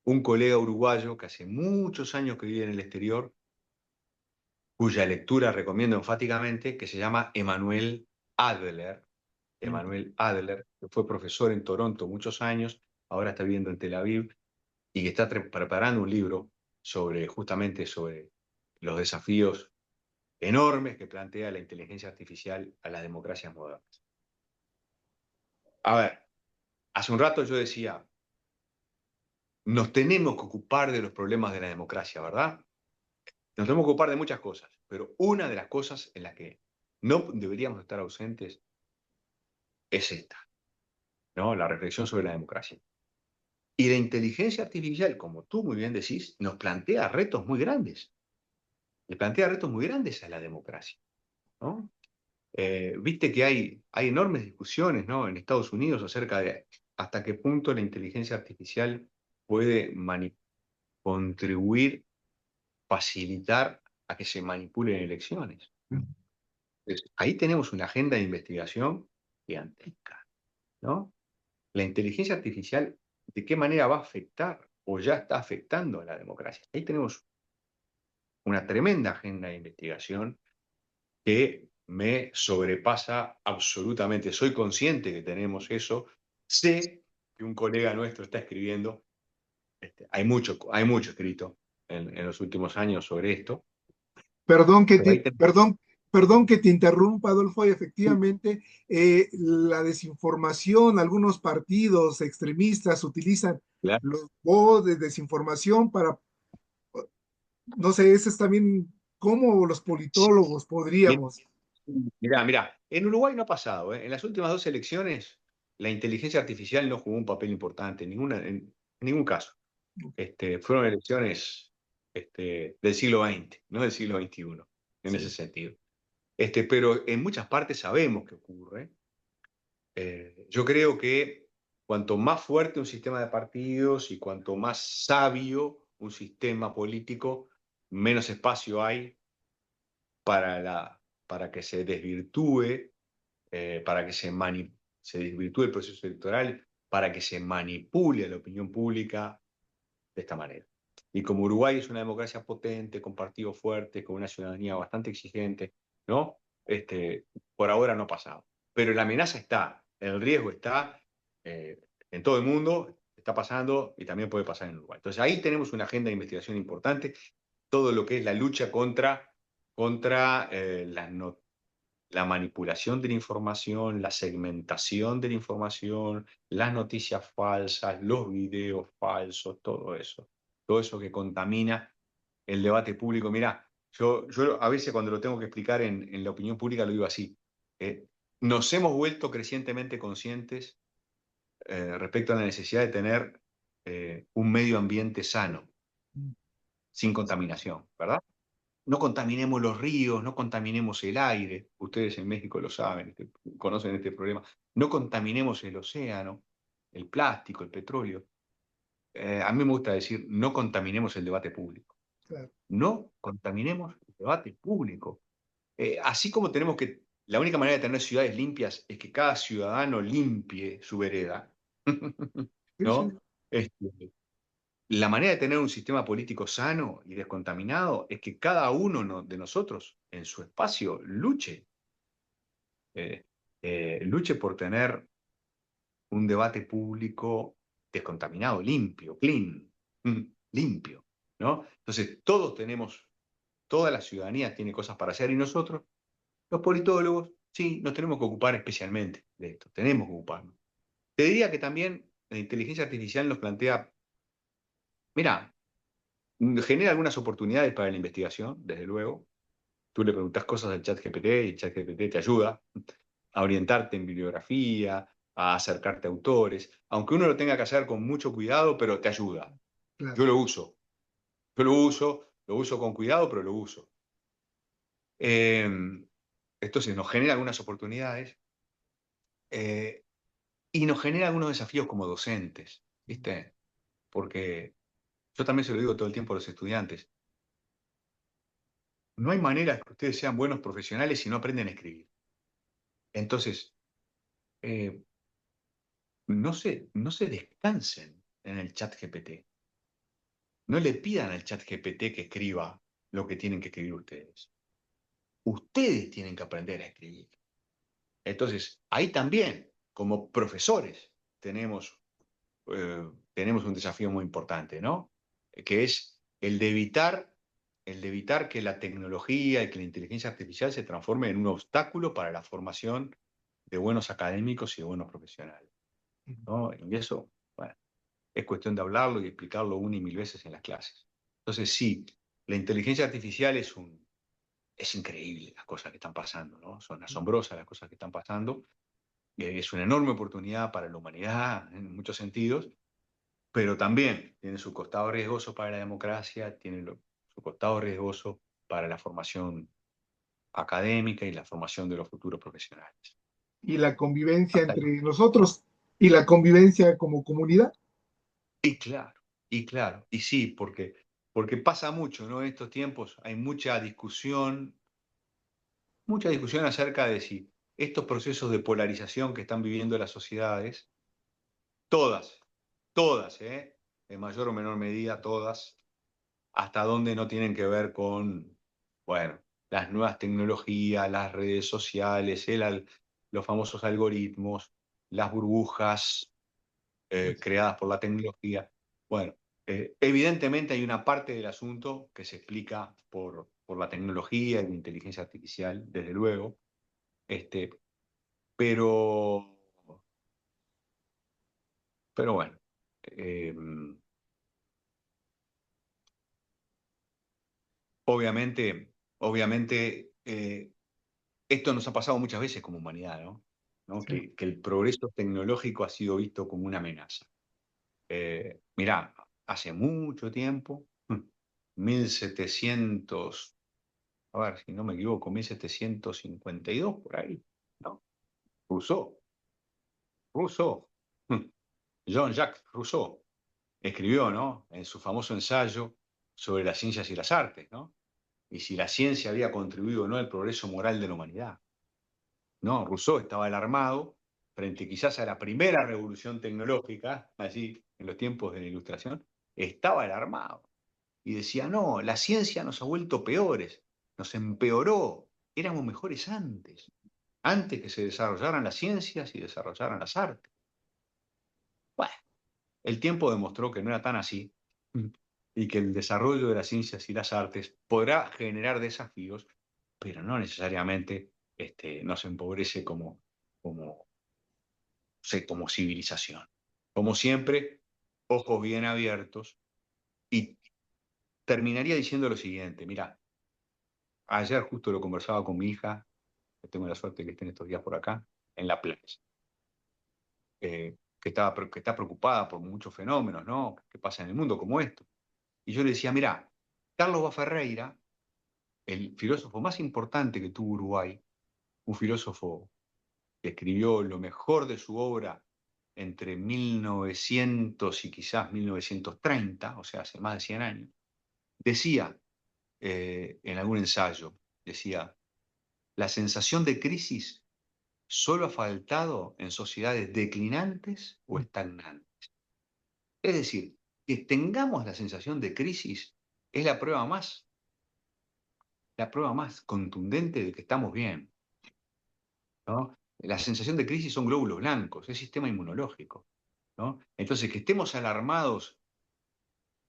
Un colega uruguayo que hace muchos años que vive en el exterior, cuya lectura recomiendo enfáticamente, que se llama Emanuel Adler. Emanuel Adler, que fue profesor en Toronto muchos años, ahora está viviendo en Tel Aviv y que está preparando un libro justamente sobre los desafíos enormes que plantea la inteligencia artificial a las democracias modernas. A ver, hace un rato yo decía, nos tenemos que ocupar de los problemas de la democracia, ¿verdad? Nos tenemos que ocupar de muchas cosas, pero una de las cosas en las que no deberíamos estar ausentes es esta, ¿no? La reflexión sobre la democracia. Y la inteligencia artificial, como tú muy bien decís, nos plantea retos muy grandes. Le plantea retos muy grandes a la democracia, ¿no? Viste que hay enormes discusiones, ¿no? En Estados Unidos acerca de hasta qué punto la inteligencia artificial puede contribuir, facilitar a que se manipulen elecciones. Entonces, ahí tenemos una agenda de investigación gigantesca, ¿no? La inteligencia artificial, ¿de qué manera va a afectar o ya está afectando a la democracia? Ahí tenemos una tremenda agenda de investigación que me sobrepasa absolutamente. Soy consciente que tenemos eso. Sé que un colega nuestro está escribiendo. Hay mucho escrito en los últimos años sobre esto. Perdón que Pero ahí te, tenemos. perdón, perdón que te interrumpa, Adolfo. Y efectivamente, la desinformación, algunos partidos extremistas utilizan Claro. los bots de desinformación para, no sé, ese es también cómo los politólogos podríamos. Mirá, mirá, en Uruguay no ha pasado, ¿eh? En las últimas dos elecciones, la inteligencia artificial no jugó un papel importante, en ningún caso. Fueron elecciones del siglo XX, no del siglo XXI, en ese Sí. sentido. Pero en muchas partes sabemos que ocurre. Yo creo que cuanto más fuerte un sistema de partidos y cuanto más sabio un sistema político, menos espacio hay para que se desvirtúe, para que se desvirtúe el proceso electoral, para que se manipule a la opinión pública de esta manera. Y como Uruguay es una democracia potente, con partidos fuertes, con una ciudadanía bastante exigente, ¿no? Por ahora no ha pasado. Pero la amenaza está, el riesgo está eh, en todo el mundo, está pasando y también puede pasar en Uruguay. Entonces ahí tenemos una agenda de investigación importante, todo lo que es la lucha contra la manipulación de la información, la segmentación de la información, las noticias falsas, los videos falsos, todo eso que contamina el debate público. Mirá, yo a veces cuando lo tengo que explicar en la opinión pública lo digo así. eh, Nos hemos vuelto crecientemente conscientes respecto a la necesidad de tener un medio ambiente sano, sin contaminación, ¿verdad? No contaminemos los ríos, no contaminemos el aire, ustedes en México lo saben, conocen este problema, no contaminemos el océano, el plástico, el petróleo. A mí me gusta decir, no contaminemos el debate público, Claro. no contaminemos el debate público. Así como la única manera de tener ciudades limpias es que cada ciudadano limpie su vereda, Sí, sí, ¿no? Este, la manera de tener un sistema político sano y descontaminado es que cada uno de nosotros en su espacio eh, luche por tener un debate público descontaminado, limpio, clean, limpio, ¿no? Entonces toda la ciudadanía tiene cosas para hacer y nosotros Los politólogos, sí, nos tenemos que ocupar especialmente de esto, tenemos que ocuparnos. Te diría que también la inteligencia artificial nos plantea, mira, genera algunas oportunidades para la investigación, desde luego. Tú le preguntas cosas al chat GPT y el chat GPT te ayuda a orientarte en bibliografía, a acercarte a autores, aunque uno lo tenga que hacer con mucho cuidado, pero te ayuda. Claro. Yo lo uso con cuidado, pero lo uso. Entonces nos genera algunas oportunidades eh, y nos genera algunos desafíos como docentes, ¿viste? Porque yo también se lo digo todo el tiempo a los estudiantes, no hay manera de que ustedes sean buenos profesionales si no aprenden a escribir. Entonces, eh, no se descansen en el chat GPT. No le pidan al chat GPT que escriba lo que tienen que escribir ustedes. Ustedes tienen que aprender a escribir. Entonces, ahí también, como profesores, tenemos un desafío muy importante, ¿no? Que es el de evitar que la tecnología y que la inteligencia artificial se transforme en un obstáculo para la formación de buenos académicos y de buenos profesionales, ¿no? Y eso, bueno, es cuestión de hablarlo y explicarlo una y mil veces en las clases. Entonces, sí, la inteligencia artificial es increíble las cosas que están pasando, ¿no? Son asombrosas las cosas que están pasando. Es una enorme oportunidad para la humanidad en muchos sentidos, pero también tiene su costado riesgoso para la democracia, tiene su costado riesgoso para la formación académica y la formación de los futuros profesionales. Y la convivencia Hasta ahí. entre nosotros y la convivencia como comunidad. Y claro, y sí, porque pasa mucho, ¿no? En estos tiempos hay mucha discusión acerca de si estos procesos de polarización que están viviendo las sociedades, todas, todas, en mayor o menor medida, todas, hasta dónde no tienen que ver con, bueno, las nuevas tecnologías, las redes sociales, los famosos algoritmos, las burbujas creadas por la tecnología. Bueno, evidentemente hay una parte del asunto que se explica por la tecnología y la inteligencia artificial, desde luego, este, pero, pero bueno, eh, obviamente esto nos ha pasado muchas veces como humanidad, ¿no? ¿No? Sí. Que el progreso tecnológico ha sido visto como una amenaza. Mirá, hace mucho tiempo, 1700, a ver si no me equivoco, 1752 por ahí, ¿no? Rousseau, Rousseau, Jean-Jacques Rousseau, escribió, ¿no? En su famoso ensayo sobre las ciencias y las artes, ¿no? Y si la ciencia había contribuido o no al progreso moral de la humanidad. No, Rousseau estaba alarmado frente quizás a la primera revolución tecnológica, allí en los tiempos de la Ilustración, estaba alarmado y decía, no, la ciencia nos ha vuelto peores, nos empeoró, éramos mejores antes que se desarrollaran las ciencias y desarrollaran las artes. Bueno, el tiempo demostró que no era tan así y que el desarrollo de las ciencias y las artes podrá generar desafíos, pero no necesariamente nos empobrece como, como civilización. Como siempre, ojos bien abiertos. Y terminaría diciendo lo siguiente, mira, ayer justo lo conversaba con mi hija, que tengo la suerte de que estén estos días por acá, en la playa, que está preocupada por muchos fenómenos, ¿no? Que pasan en el mundo como esto. Y yo le decía, mira, Carlos Baferreira, el filósofo más importante que tuvo Uruguay, un filósofo que escribió lo mejor de su obra entre 1900 y quizás 1930, o sea, hace más de 100 años, decía en algún ensayo, decía, la sensación de crisis solo ha faltado en sociedades declinantes o estagnantes. Es decir, que tengamos la sensación de crisis es la prueba más contundente de que estamos bien, ¿no? La sensación de crisis son glóbulos blancos, es sistema inmunológico, ¿no? Entonces, que estemos alarmados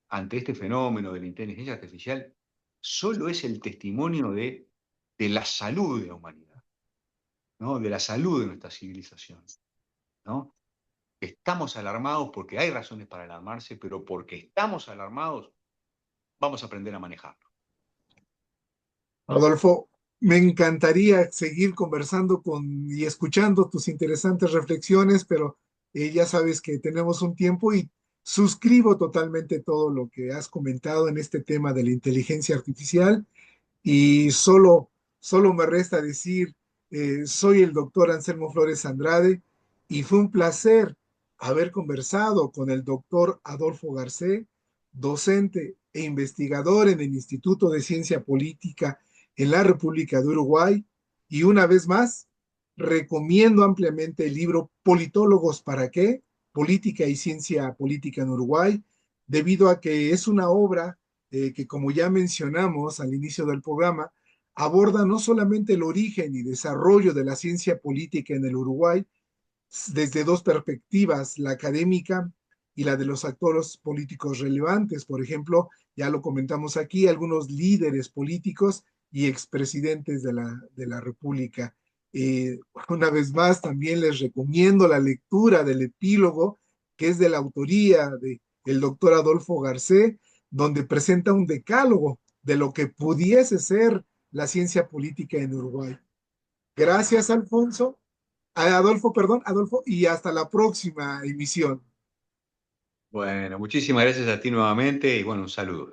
ante este fenómeno de la inteligencia artificial solo es el testimonio de la salud de la humanidad. ¿no? De la salud de nuestra civilización, ¿no? Estamos alarmados porque hay razones para alarmarse, pero porque estamos alarmados, vamos a aprender a manejarlo. Adolfo, me encantaría seguir conversando y escuchando tus interesantes reflexiones, pero ya sabes que tenemos un tiempo y suscribo totalmente todo lo que has comentado en este tema de la inteligencia artificial. Y solo me resta decir, soy el doctor Anselmo Flores Andrade y fue un placer haber conversado con el doctor Adolfo Garcé, docente e investigador en el Instituto de Ciencia Política en la República de Uruguay. Y una vez más, recomiendo ampliamente el libro Politólogos para qué, Política y Ciencia Política en Uruguay, debido a que es una obra que, como ya mencionamos al inicio del programa, aborda no solamente el origen y desarrollo de la ciencia política en el Uruguay desde dos perspectivas, la académica y la de los actores políticos relevantes. Por ejemplo, ya lo comentamos aquí, algunos líderes políticos y expresidentes de la República. Una vez más, también les recomiendo la lectura del epílogo, que es de la autoría del doctor Adolfo Garcé, donde presenta un decálogo de lo que pudiese ser la ciencia política en Uruguay. Gracias, Alfonso. Adolfo, perdón, Adolfo, y hasta la próxima emisión. Bueno, muchísimas gracias a ti nuevamente y bueno, un saludo.